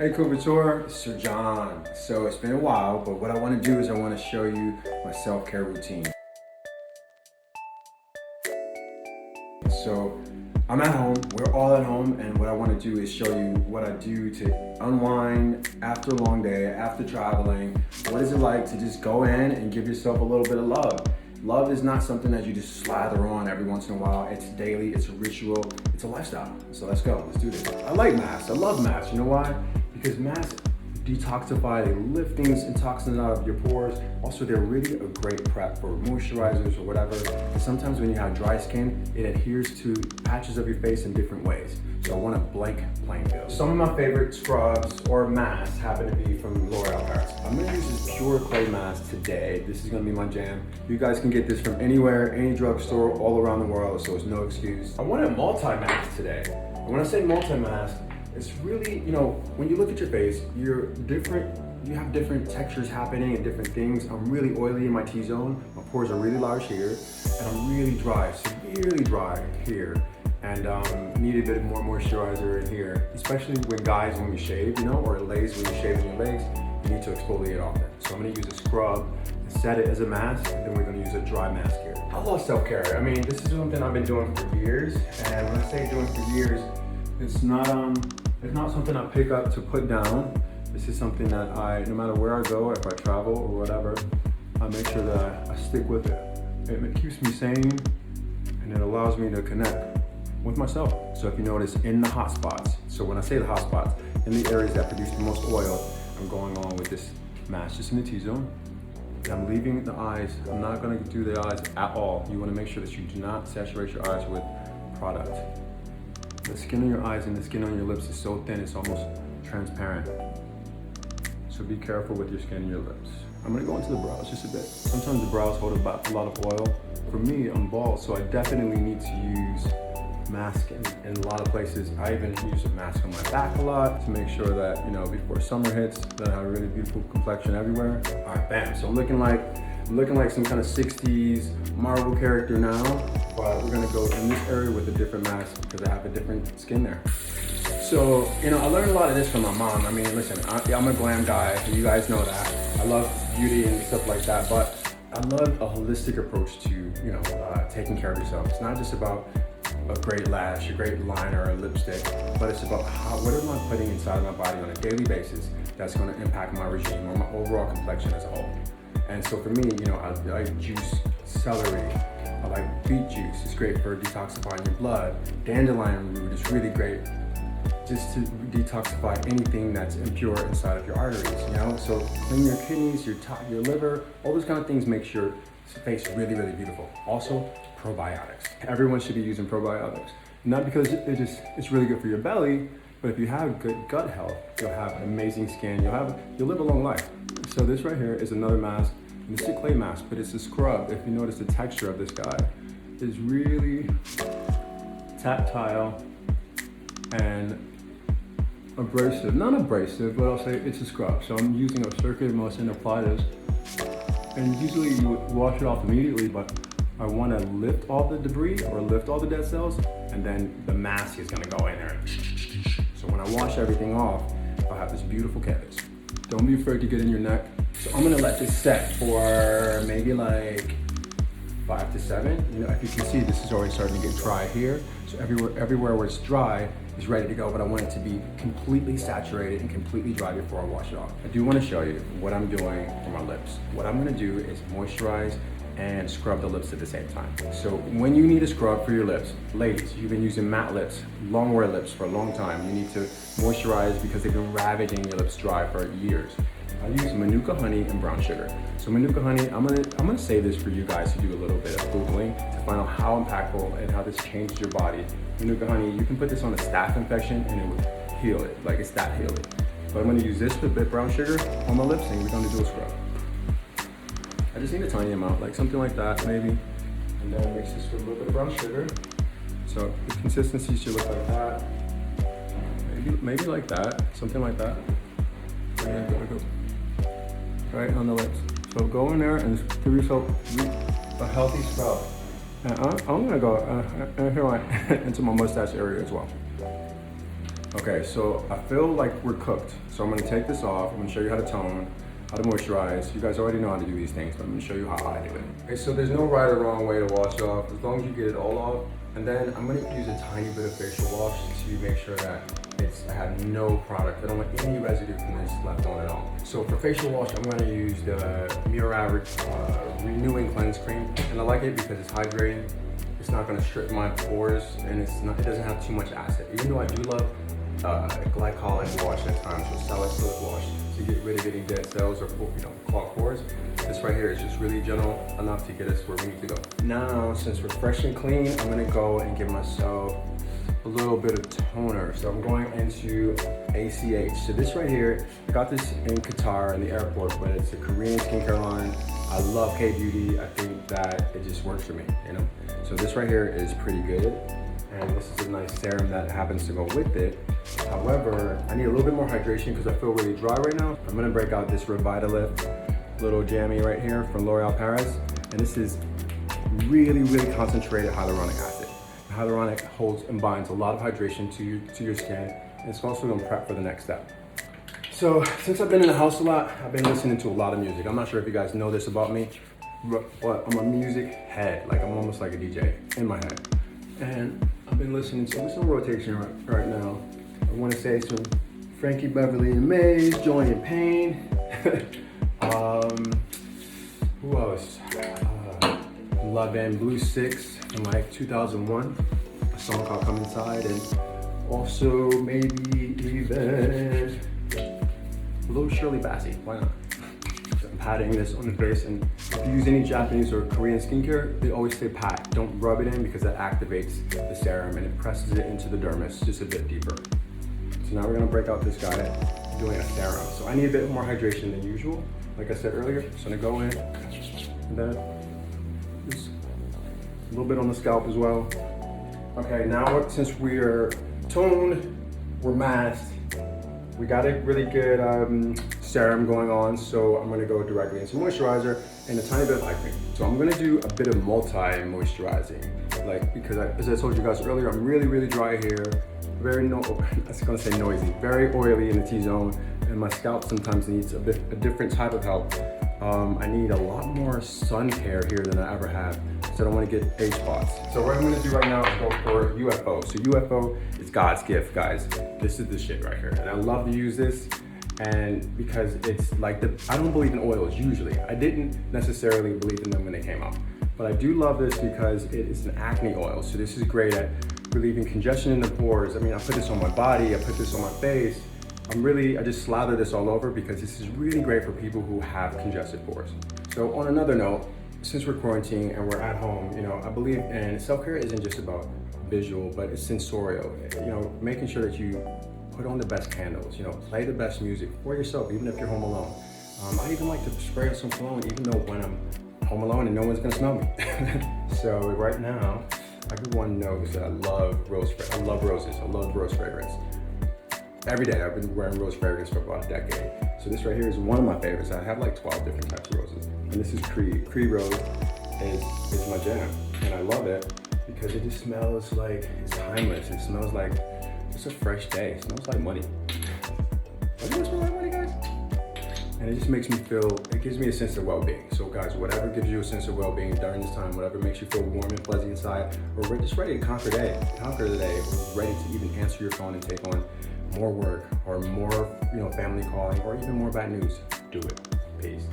Hey Couture, Sir John. So it's been a while, but what I want to do is I want to show you my self-care routine. So I'm at home, we're all at home, and what I want to do is show you what I do to unwind after a long day, after traveling. What is it like to just go in and give yourself a little bit of love? Love is not something that you just slather on every once in a while. It's daily, it's a ritual, it's a lifestyle. So let's go, let's do this. I like masks, I love masks. You know why? Because masks detoxify, they lift things and toxins out of your pores. Also, they're really a great prep for moisturizers or whatever. And sometimes when you have dry skin, it adheres to patches of your face in different ways. So I want a blank playing field. Some of my favorite scrubs or masks happen to be from L'Oreal Paris. I'm gonna use this pure clay mask today. This is gonna be my jam. You guys can get this from anywhere, any drugstore, all around the world, so it's no excuse. I want a multi-mask today. And when I say multi-mask, it's really, when you look at your face, you have different textures happening and different things. I'm really oily in my T-zone. My pores are really large here, and I'm really dry, severely dry here. And need a bit more moisturizer in here, especially when we shave, or ladies when you shave in your legs, you need to exfoliate often. So I'm gonna use a scrub, set it as a mask, and then we're gonna use a dry mask here. I love self-care. I mean, this is something I've been doing for years, and when I say doing for years, it's not something I pick up to put down. This is something that no matter where I go, if I travel or whatever, I make sure that I stick with it. It keeps me sane, and it allows me to connect with myself. So if you notice, in the hot spots, so when I say the hot spots, in the areas that produce the most oil, I'm going on with this mask just in the T-zone. And I'm leaving the eyes. I'm not gonna do the eyes at all. You wanna make sure that you do not saturate your eyes with product. The skin on your eyes and the skin on your lips is so thin, it's almost transparent. So be careful with your skin and your lips. I'm gonna go into the brows just a bit. Sometimes the brows hold a lot of oil. For me, I'm bald, so I definitely need to use mask in a lot of places. I even use a mask on my back a lot to make sure that, before summer hits, that I have a really beautiful complexion everywhere. All right, bam. So I'm looking like some kind of 60s Marvel character now, but we're gonna go in this area with a different mask because I have a different skin there. So, I learned a lot of this from my mom. I mean, listen, I'm a glam guy, you guys know that. I love beauty and stuff like that, but I love a holistic approach to, taking care of yourself. It's not just about a great lash, a great liner, a lipstick, but it's about what am I putting inside of my body on a daily basis that's gonna impact my regime or my overall complexion as a whole. And so for me, I juice celery, I like beet juice, it's great for detoxifying your blood. Dandelion root is really great just to detoxify anything that's impure inside of your arteries, So clean your kidneys, your liver, all those kind of things makes your face really, really beautiful. Also, probiotics. Everyone should be using probiotics. Not because it's really good for your belly, but if you have good gut health, you'll have amazing skin, you'll live a long life. So this right here is another mask, and it's a clay mask, but it's a scrub. If you notice the texture of this guy is really tactile and abrasive. Not abrasive, but I'll say it's a scrub. So I'm using a circular motion to apply this. And usually you would wash it off immediately, but I want to lift all the debris or lift all the dead cells, and then the mask is going to go in there. So when I wash everything off, I'll have this beautiful canvas. Don't be afraid to get in your neck. So I'm going to let this set for maybe like 5 to 7. If you can see, this is already starting to get dry here. So everywhere where it's dry is ready to go, but I want it to be completely saturated and completely dry before I wash it off. I do want to show you what I'm doing for my lips. What I'm going to do is moisturize and scrub the lips at the same time. So when you need a scrub for your lips, ladies, you've been using matte lips, long wear lips for a long time. You need to moisturize because they've been ravaging your lips dry for years. I use Manuka honey and brown sugar. So Manuka honey, I'm gonna save this for you guys to do a little bit of Googling to find out how impactful and how this changes your body. Manuka honey, you can put this on a staph infection and it will heal it, like it's that healing. But I'm gonna use this with a bit brown sugar on my lips and we're gonna do a scrub. I just need a tiny amount, like something like that maybe. And then mix this with a little bit of brown sugar. So the consistency should look like that. Maybe like that, something like that. And go right on the lips. So go in there and give yourself a healthy scrub. And I'm gonna go here into my mustache area as well. Okay, so I feel like we're cooked. So I'm gonna take this off. I'm gonna show you how to tone, how to moisturize. You guys already know how to do these things, but I'm gonna show you how I do it. Okay, so there's no right or wrong way to wash off, as long as you get it all off. And then I'm gonna use a tiny bit of facial wash to make sure that I have no product. I don't want any residue from this left on at all. So for facial wash, I'm gonna use the Miravic Renewing Cleanse Cream. And I like it because it's hydrating. It's not gonna strip my pores, and it doesn't have too much acid. Even though I do love glycolic wash at times, or salicylic wash, to get rid of any dead cells or clogged pores. This right here is just really gentle enough to get us where we need to go. Now, since we're fresh and clean, I'm gonna go and give myself a little bit of toner. So I'm going into ACH. So this right here, I got this in Qatar in the airport, but it's a Korean skincare line. I love K-beauty. I think that it just works for me, you know? So this right here is pretty good. And this is a nice serum that happens to go with it. However, I need a little bit more hydration because I feel really dry right now. I'm gonna break out this Revitalift little jammy right here from L'Oreal Paris. And this is really, really concentrated hyaluronic acid. Hyaluronic holds and binds a lot of hydration to your skin. And it's also gonna prep for the next step. So since I've been in the house a lot, I've been listening to a lot of music. I'm not sure if you guys know this about me, but I'm a music head. Like, I'm almost like a DJ in my head. And I've been listening to, what's on rotation right now? I want to say some Frankie Beverly and Maze, Joy and Pain. Who else? Love and Blue 6 from like 2001. A song called Come Inside. And also maybe even a little Shirley Bassey. Why not? I'm patting this on the face, and if you use any Japanese or Korean skincare, they always say pat. Don't rub it in because that activates the serum and it presses it into the dermis just a bit deeper. So now we're gonna break out this guy doing a serum. So I need a bit more hydration than usual, like I said earlier. So I'm gonna go in and then just a little bit on the scalp as well. Okay, now since we're toned, we're masked, we got a really good serum going on, so I'm gonna go directly into moisturizer and a tiny bit of eye cream. So I'm gonna do a bit of multi-moisturizing, because as I told you guys earlier, I'm really, really dry here, I was gonna say noisy, very oily in the T-zone, and my scalp sometimes needs a different type of help. I need a lot more sun care here than I ever have, so I don't want to get age spots. So what I'm going to do right now is go for UFO. So UFO is God's gift, guys. This is the shit right here, and I love to use this, and because it's like I don't believe in oils usually. I didn't necessarily believe in them when they came out, but I do love this because it is an acne oil. So this is great at relieving congestion in the pores. I mean, I put this on my body, I put this on my face. I just slather this all over because this is really great for people who have congested pores. So on another note, since we're quarantining and we're at home, I believe in self-care isn't just about visual, but it's sensorial. Making sure that you put on the best candles, play the best music for yourself, even if you're home alone. I even like to spray on some cologne, even though when I'm home alone and no one's gonna smell me. So right now, everyone knows that I love roses. I love rose fragrance. Every day I've been wearing rose fragrance for about a decade. So this right here is one of my favorites. I have like 12 different types of roses. And this is Creed. Creed rose is my jam. And I love it because it just smells like it's timeless. It smells like it's a fresh day. It smells like money. Doesn't it smell like money, guys? And it just makes me feel, it gives me a sense of well-being. So guys, whatever gives you a sense of well-being during this time, whatever makes you feel warm and fuzzy inside, or we're just ready to conquer the day, or ready to even answer your phone and take on more work or more, family calling or even more bad news, do it. Peace.